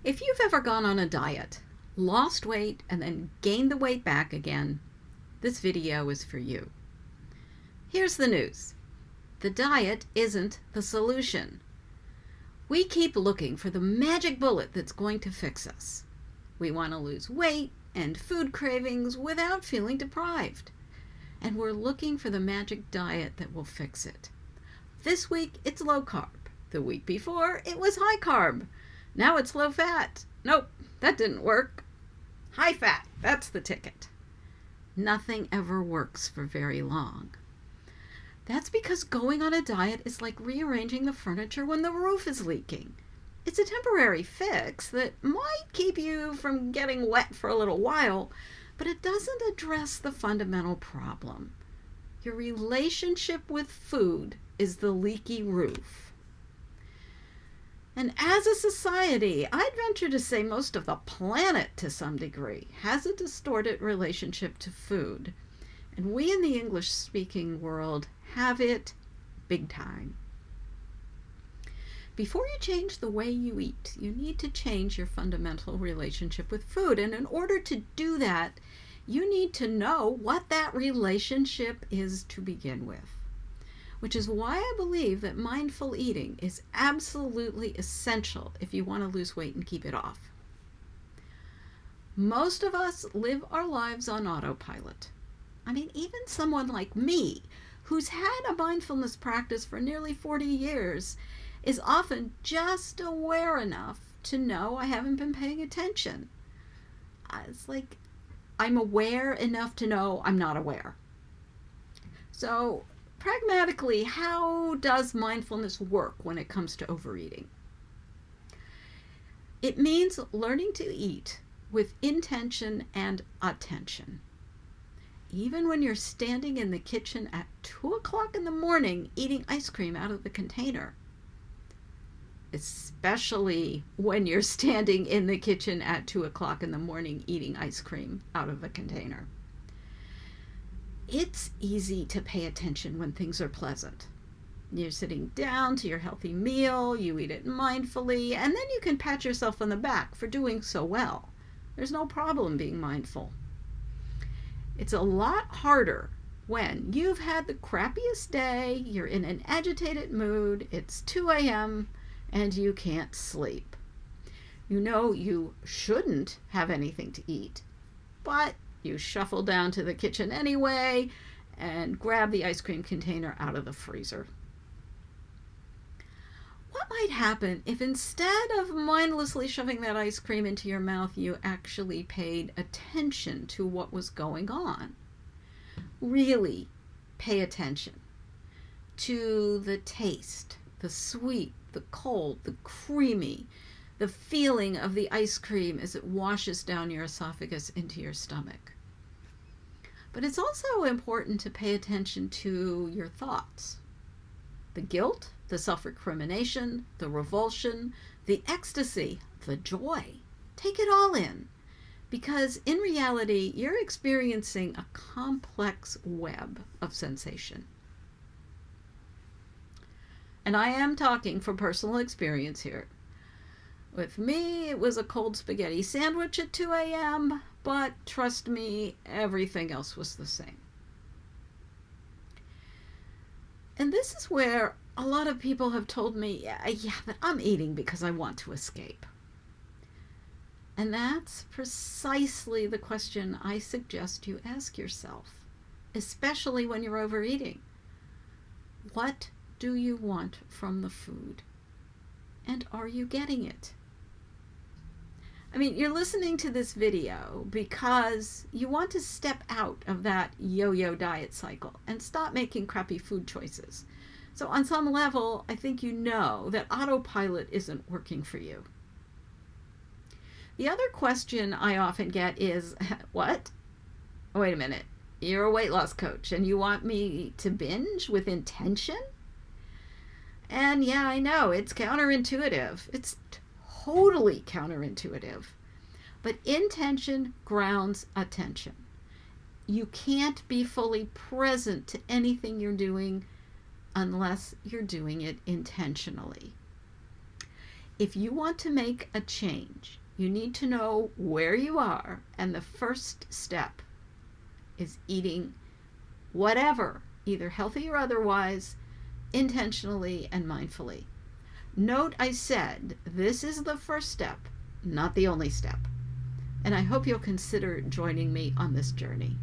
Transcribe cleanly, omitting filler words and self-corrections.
If you've ever gone on a diet, lost weight, and then gained the weight back again, this video is for you. Here's the news. The diet isn't the solution. We keep looking for the magic bullet that's going to fix us. We want to lose weight and food cravings without feeling deprived. And we're looking for the magic diet that will fix it. This week, it's low carb. The week before, it was high carb. Now it's low fat. Nope, that didn't work. High fat, that's the ticket. Nothing ever works for very long. That's because going on a diet is like rearranging the furniture when the roof is leaking. It's a temporary fix that might keep you from getting wet for a little while, but it doesn't address the fundamental problem. Your relationship with food is the leaky roof. And as a society, I'd venture to say most of the planet to some degree has a distorted relationship to food. And we in the English-speaking world have it big time. Before you change the way you eat, you need to change your fundamental relationship with food. And in order to do that, you need to know what that relationship is to begin with. Which is why I believe that mindful eating is absolutely essential if you want to lose weight and keep it off. Most of us live our lives on autopilot. I mean, even someone like me, who's had a mindfulness practice for nearly 40 years, is often just aware enough to know I haven't been paying attention. It's like I'm aware enough to know I'm not aware. So, pragmatically, how does mindfulness work when it comes to overeating? It means learning to eat with intention and attention. Even when you're standing in the kitchen at 2 o'clock in the morning eating ice cream out of the container. Especially when you're standing in the kitchen at 2 o'clock in the morning eating ice cream out of a container. It's easy to pay attention when things are pleasant. You're sitting down to your healthy meal, you eat it mindfully, and then you can pat yourself on the back for doing so well. There's no problem being mindful. It's a lot harder when you've had the crappiest day, you're in an agitated mood, it's 2 a.m., and you can't sleep. You know you shouldn't have anything to eat, but you shuffle down to the kitchen anyway and grab the ice cream container out of the freezer. What might happen if instead of mindlessly shoving that ice cream into your mouth, you actually paid attention to what was going on? Really pay attention to the taste, the sweet, the cold, the creamy, the feeling of the ice cream as it washes down your esophagus into your stomach. But it's also important to pay attention to your thoughts. The guilt, the self-recrimination, the revulsion, the ecstasy, the joy. Take it all in. Because in reality, you're experiencing a complex web of sensation. And I am talking from personal experience here. With me, it was a cold spaghetti sandwich at 2 a.m., but trust me, everything else was the same. And this is where a lot of people have told me, yeah, but I'm eating because I want to escape. And that's precisely the question I suggest you ask yourself, especially when you're overeating. What do you want from the food? And are you getting it? I mean, you're listening to this video because you want to step out of that yo-yo diet cycle and stop making crappy food choices. So on some level, I think you know that autopilot isn't working for you. The other question I often get is, what? Wait a minute, you're a weight loss coach and you want me to binge with intention? And yeah, I know, it's counterintuitive. It's totally counterintuitive. But intention grounds attention. You can't be fully present to anything you're doing unless you're doing it intentionally. If you want to make a change, you need to know where you are, and the first step is eating whatever, either healthy or otherwise, intentionally and mindfully. Note I said this is the first step, not the only step. And I hope you'll consider joining me on this journey.